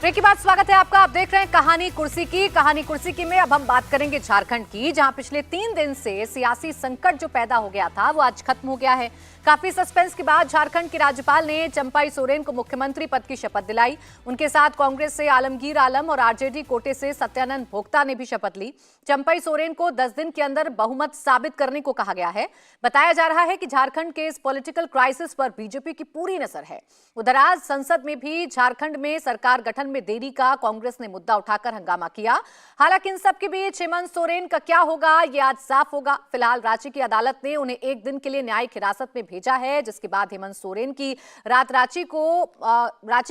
Break के बाद स्वागत है आपका। आप देख रहे हैं कहानी कुर्सी की में अब हम बात करेंगे झारखंड की, जहां पिछले 3 दिन से सियासी संकट जो पैदा हो गया था वो आज खत्म हो गया है। काफी सस्पेंस के बाद झारखंड के राज्यपाल ने चंपाई सोरेन को मुख्यमंत्री पद की शपथ दिलाई। उनके साथ कांग्रेस से आलमगीर आलम और आरजेडी कोटे से सत्यानंद भोक्ता ने भी शपथ ली। चंपाई सोरेन को 10 दिन के अंदर बहुमत साबित करने को कहा गया है। बताया जा रहा है कि झारखंड के इस पॉलिटिकल क्राइसिस पर बीजेपी की पूरी नजर है। उधर आज संसद में भी झारखंड में सरकार गठन में देरी का कांग्रेस ने मुद्दा उठाकर हंगामा किया। हालांकि इन सब के बीच हेमंत सोरेन का क्या होगा ये आज साफ होगा। फिलहाल रांची की अदालत ने उन्हें 1 दिन के लिए न्यायिक हिरासत में भेजा है, जिसके बाद हेमंत सोरेन की रात रांची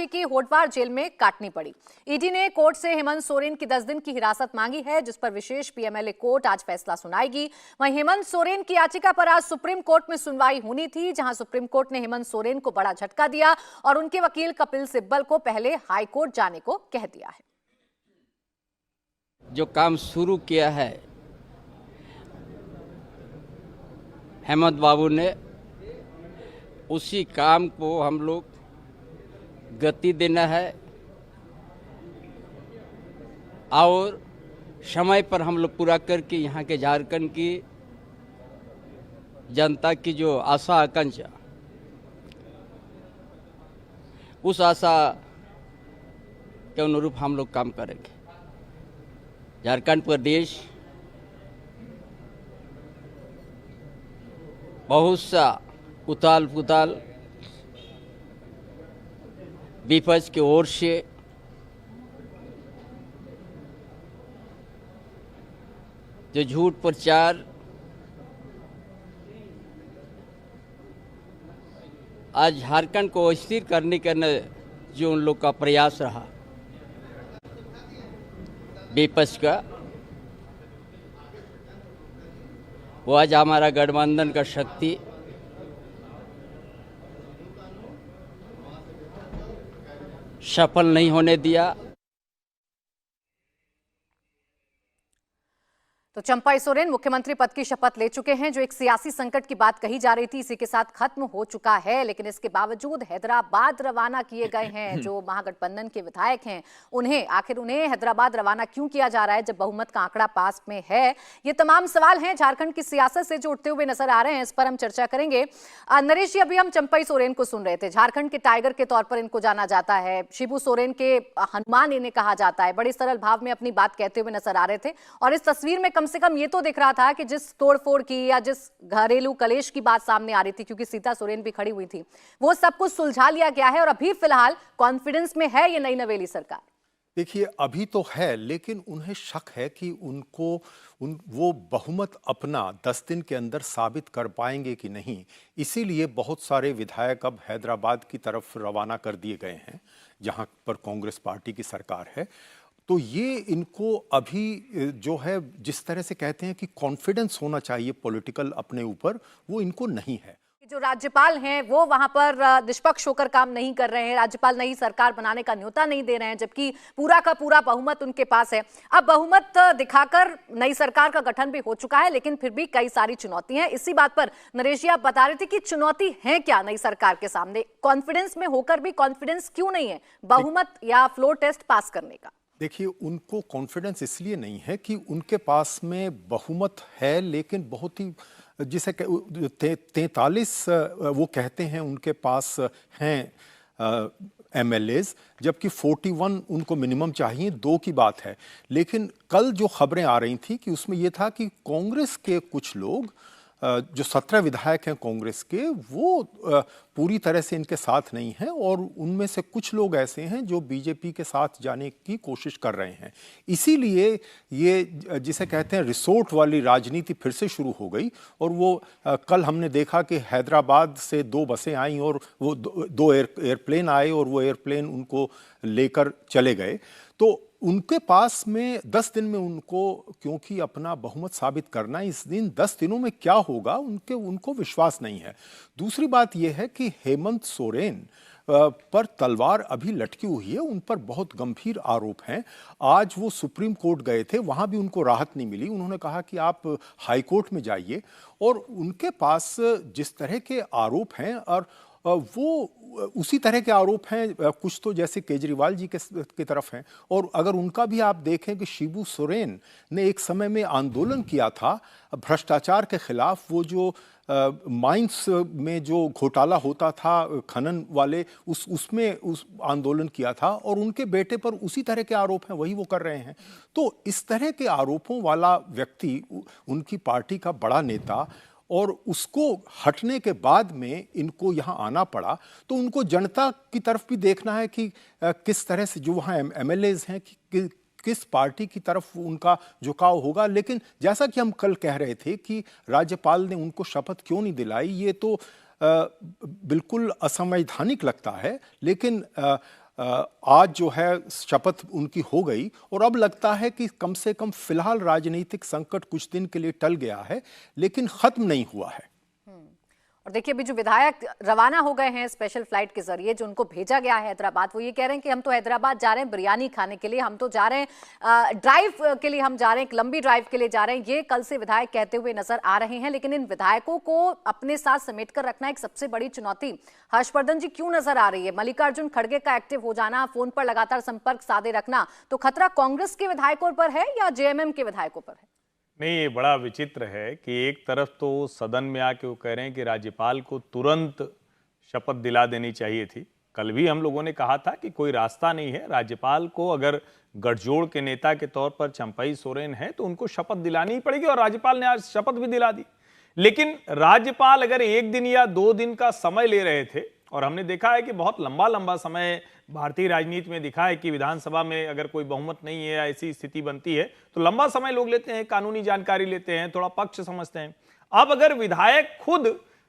की होटवार जेल में काटनी पड़ी। ईडी ने कोर्ट से हेमंत सोरेन की 10 दिन की हिरासत मांगी है, जिस पर विशेष पीएमएलए कोर्ट आज फैसला सुनाएगी। वहीं हेमंत सोरेन की याचिका पर आज सुप्रीम कोर्ट में सुनवाई होनी थी, जहां सुप्रीम कोर्ट ने हेमंत सोरेन को बड़ा झटका दिया और उनके वकील कपिल सिब्बल को पहले हाईकोर्ट जाने को कह दिया है। जो काम शुरू किया है हेमंत बाबू ने, उसी काम को हम लोग गति देना है और समय पर हम लोग पूरा करके यहाँ के झारखंड की जनता की जो आशा आकांक्षा, उस आशा के अनुरूप हम लोग काम करेंगे। झारखंड प्रदेश बहुत सा उताल पुताल विपक्ष की ओर से जो झूठ प्रचार आज झारखंड को अस्थिर करने का जो उन लोग का प्रयास रहा विपक्ष का, वो आज हमारा गठबंधन का शक्ति सफल नहीं होने दिया। तो चंपाई सोरेन मुख्यमंत्री पद की शपथ ले चुके हैं। जो एक सियासी संकट की बात कही जा रही थी, इसी के साथ खत्म हो चुका है, लेकिन इसके बावजूद हैदराबाद रवाना किए गए हैं जो महागठबंधन के विधायक हैं। उन्हें हैदराबाद रवाना क्यों किया जा रहा है जब बहुमत का आंकड़ा पास में है? ये तमाम सवाल हैं झारखंड की सियासत से जो उठते हुए नजर आ रहे हैं, इस पर हम चर्चा करेंगे। नरेश जी, अभी हम चंपाई सोरेन को सुन रहे थे। झारखंड के टाइगर के तौर पर इनको जाना जाता है। शिबू सोरेन के हनुमान इन्हें कहा जाता है। बड़े सरल भाव में अपनी बात कहते हुए नजर आ रहे थे और इस तस्वीर में कम से कम ये तो दिख रहा था कि जिस तोड़फोड़ की या जिस घरेलू कलेश की बात सामने आ रही थी, क्योंकि सीता सोरेन भी खड़ी हुई थी, वो सब कुछ सुलझा लिया गया है और अभी फिलहाल कॉन्फिडेंस में है ये नई नवेली सरकार। देखिए, अभी तो है, लेकिन उन्हें शक है कि वो बहुमत अपना 10 दिन के अंदर साबित कर पाएंगे कि नहीं। इसीलिए बहुत सारे विधायक अब हैदराबाद की तरफ रवाना कर दिए गए हैं, जहां पर कांग्रेस पार्टी की सरकार है। तो ये इनको अभी जो है, जिस तरह से कहते हैं कि कॉन्फिडेंस होना चाहिए पॉलिटिकल अपने ऊपर, वो इनको नहीं है। जो राज्यपाल हैं वो वहां पर निष्पक्ष होकर काम नहीं कर रहे हैं। राज्यपाल नई सरकार बनाने का न्योता नहीं दे रहे हैं, जबकि पूरा का पूरा बहुमत उनके पास है। अब बहुमत दिखाकर नई सरकार का गठन भी हो चुका है, लेकिन फिर भी कई सारी चुनौतियां हैं। इसी बात पर नरेश जी आप बता रहे थे कि चुनौती है क्या नई सरकार के सामने? कॉन्फिडेंस में होकर भी कॉन्फिडेंस क्यों नहीं है बहुमत या फ्लोर टेस्ट पास करने का? देखिए, उनको कॉन्फिडेंस इसलिए नहीं है कि उनके पास में बहुमत है, लेकिन बहुत ही जिसे 43 वो कहते हैं उनके पास हैं एमएलएज, जबकि 41 उनको मिनिमम चाहिए। 2 की बात है। लेकिन कल जो खबरें आ रही थी कि उसमें ये था कि कांग्रेस के कुछ लोग, जो 17 विधायक हैं कांग्रेस के, वो पूरी तरह से इनके साथ नहीं हैं और उनमें से कुछ लोग ऐसे हैं जो बीजेपी के साथ जाने की कोशिश कर रहे हैं। इसीलिए ये जिसे कहते हैं रिसोर्ट वाली राजनीति फिर से शुरू हो गई। और वो कल हमने देखा कि हैदराबाद से 2 बसें आईं और वो 2 एयरप्लेन आए और वो एयरप्लेन उनको लेकर चले गए। तो उनके पास में 10 दिन में उनको, क्योंकि अपना बहुमत साबित करना, इस दिन 10 दिनों में क्या होगा उनको विश्वास नहीं है। दूसरी बात यह है कि हेमंत सोरेन पर तलवार अभी लटकी हुई है, उन पर बहुत गंभीर आरोप हैं। आज वो सुप्रीम कोर्ट गए थे, वहां भी उनको राहत नहीं मिली। उन्होंने कहा कि आप हाई कोर्ट में जाइए। और उनके पास जिस तरह के आरोप हैं, और वो उसी तरह के आरोप हैं, कुछ तो जैसे केजरीवाल जी की तरफ हैं। और अगर उनका भी आप देखें कि शिबू सोरेन ने एक समय में आंदोलन किया था भ्रष्टाचार के खिलाफ, वो जो माइंस में जो घोटाला होता था खनन वाले, उसमें उस आंदोलन किया था, और उनके बेटे पर उसी तरह के आरोप हैं, वही वो कर रहे हैं। तो इस तरह के आरोपों वाला व्यक्ति, उनकी पार्टी का बड़ा नेता, और उसको हटने के बाद में इनको यहाँ आना पड़ा, तो उनको जनता की तरफ भी देखना है कि किस तरह से जो वहाँ एमएलएज हैं कि किस पार्टी की तरफ उनका झुकाव होगा। लेकिन जैसा कि हम कल कह रहे थे कि राज्यपाल ने उनको शपथ क्यों नहीं दिलाई, ये तो बिल्कुल असंवैधानिक लगता है। लेकिन आज जो है शपथ उनकी हो गई, और अब लगता है कि कम से कम फिलहाल राजनीतिक संकट कुछ दिन के लिए टल गया है, लेकिन खत्म नहीं हुआ है। और देखिए अभी जो विधायक रवाना हो गए हैं स्पेशल फ्लाइट के जरिए, जो उनको भेजा गया है हैदराबाद, वो ये कह रहे हैं कि हम तो हैदराबाद जा रहे हैं बिरयानी खाने के लिए, हम तो जा रहे हैं ड्राइव के लिए, हम जा रहे हैं एक लंबी ड्राइव के लिए जा रहे हैं। ये कल से विधायक कहते हुए नजर आ रहे हैं। लेकिन इन विधायकों को अपने साथ समेट कर रखना एक सबसे बड़ी चुनौती हर्षवर्धन जी क्यों नजर आ रही है? मल्लिकार्जुन खड़गे का एक्टिव हो जाना, फोन पर लगातार संपर्क साधे रखना, तो खतरा कांग्रेस के विधायकों पर है या जेएमएम के विधायकों पर है? नहीं, ये बड़ा विचित्र है कि एक तरफ तो सदन में आके वो कह रहे हैं कि राज्यपाल को तुरंत शपथ दिला देनी चाहिए थी। कल भी हम लोगों ने कहा था कि कोई रास्ता नहीं है, राज्यपाल को अगर गठजोड़ के नेता के तौर पर चंपई सोरेन है तो उनको शपथ दिलानी ही पड़ेगी, और राज्यपाल ने आज शपथ भी दिला दी। लेकिन राज्यपाल अगर 1 दिन या 2 दिन का समय ले रहे थे, और हमने देखा है कि बहुत लंबा लंबा समय भारतीय राजनीति में दिखा है कि विधानसभा में अगर कोई बहुमत नहीं है, ऐसी स्थिति बनती है तो लंबा समय लोग लेते हैं, कानूनी जानकारी लेते हैं, थोड़ा पक्ष समझते हैं। अब अगर विधायक खुद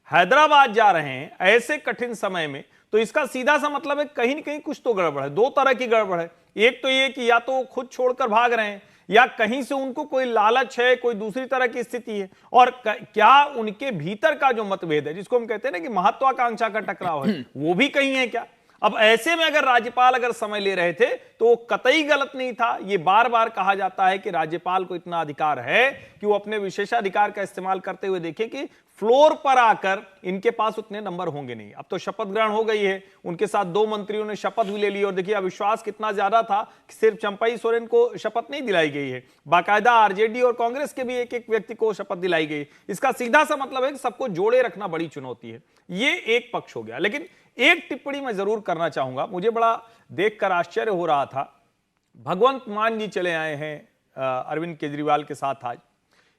हैदराबाद जा रहे हैं ऐसे कठिन समय में, तो इसका सीधा सा मतलब है कहीं न कहीं कुछ तो गड़बड़ है। 2 तरह की गड़बड़ है। एक तो ये कि या तो खुद छोड़कर भाग रहे हैं, या कहीं से उनको कोई लालच है, कोई दूसरी तरह की स्थिति है, और क्या उनके भीतर का जो मतभेद है, जिसको हम कहते हैं ना कि महत्वाकांक्षा का टकराव है, वो भी कहीं है क्या? अब ऐसे में अगर राज्यपाल अगर समय ले रहे थे तो वो कतई गलत नहीं था। ये बार बार कहा जाता है कि राज्यपाल को इतना अधिकार है कि वो अपने विशेषाधिकार का इस्तेमाल करते हुए देखें कि फ्लोर पर आकर इनके पास उतने नंबर होंगे नहीं। अब तो शपथ ग्रहण हो गई है, उनके साथ 2 मंत्रियों ने शपथ भी ले ली, और देखिए अविश्वास कितना ज्यादा था कि सिर्फ चंपई सोरेन को शपथ नहीं दिलाई गई है, बाकायदा आरजेडी और कांग्रेस के भी एक एक व्यक्ति को शपथ दिलाई गई। इसका सीधा सा मतलब है कि सबको जोड़े रखना बड़ी चुनौती है। ये एक पक्ष हो गया। लेकिन एक टिप्पणी मैं जरूर करना चाहूंगा, मुझे बड़ा देखकर आश्चर्य हो रहा था। भगवंत मान जी चले आए हैं अरविंद केजरीवाल के साथ आज।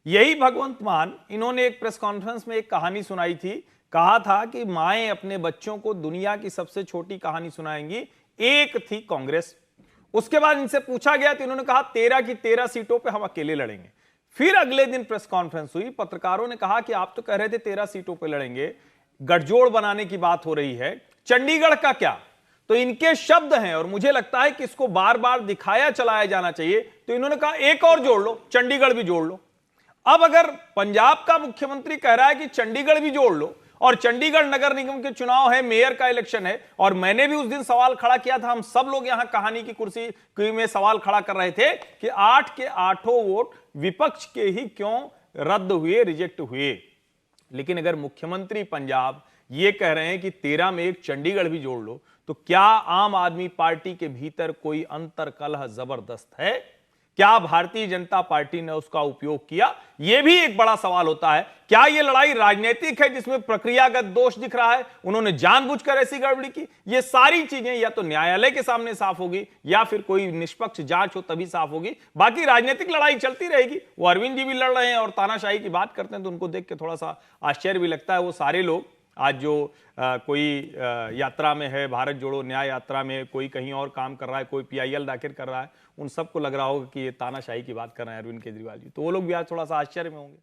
यही भगवंत मान, इन्होंने एक प्रेस कॉन्फ्रेंस में एक कहानी सुनाई थी। कहा था कि माएं अपने बच्चों को दुनिया की सबसे छोटी कहानी सुनाएंगी। एक थी कांग्रेस। उसके बाद इनसे पूछा गया तो इन्होंने कहा 13 की 13 सीटों पे हम अकेले लड़ेंगे। फिर अगले दिन प्रेस कॉन्फ्रेंस हुई, पत्रकारों ने कहा कि आप तो कह रहे थे 13 सीटों पे लड़ेंगे, गठजोड़ बनाने की बात हो रही है, चंडीगढ़ का क्या? तो इनके शब्द हैं, और मुझे लगता है कि इसको बार बार दिखाया चलाया जाना चाहिए। तो इन्होंने कहा एक और जोड़ लो, चंडीगढ़ भी जोड़ लो। अब अगर पंजाब का मुख्यमंत्री कह रहा है कि चंडीगढ़ भी जोड़ लो, और चंडीगढ़ नगर निगम के चुनाव है, मेयर का इलेक्शन है, और मैंने भी उस दिन सवाल खड़ा किया था, हम सब लोग यहां कहानी की कुर्सी में सवाल खड़ा कर रहे थे कि 8 के 8 वोट विपक्ष के ही क्यों रद्द हुए, रिजेक्ट हुए। लेकिन अगर मुख्यमंत्री पंजाब ये कह रहे हैं कि 13 में एक चंडीगढ़ भी जोड़ लो, तो क्या आम आदमी पार्टी के भीतर कोई अंतर कलह जबरदस्त है? क्या भारतीय जनता पार्टी ने उसका उपयोग किया? यह भी एक बड़ा सवाल होता है। क्या यह लड़ाई राजनीतिक है जिसमें प्रक्रियागत दोष दिख रहा है, उन्होंने जानबूझकर ऐसी गड़बड़ी की? ये सारी चीजें या तो न्यायालय के सामने साफ होगी, या फिर कोई निष्पक्ष जांच हो तभी साफ होगी। बाकी राजनीतिक लड़ाई चलती रहेगी। वो अरविंद जी भी लड़ रहे हैं और तानाशाही की बात करते हैं, तो उनको देख के थोड़ा सा आश्चर्य भी लगता है। वो सारे लोग आज जो कोई यात्रा में है, भारत जोड़ो न्याय यात्रा में, कोई कहीं और काम कर रहा है, कोई PIL दाखिल कर रहा है, उन सबको लग रहा होगा कि ये तानाशाही की बात कर रहे हैं अरविंद केजरीवाल जी। तो वो लोग भी आज थोड़ा सा आश्चर्य में होंगे।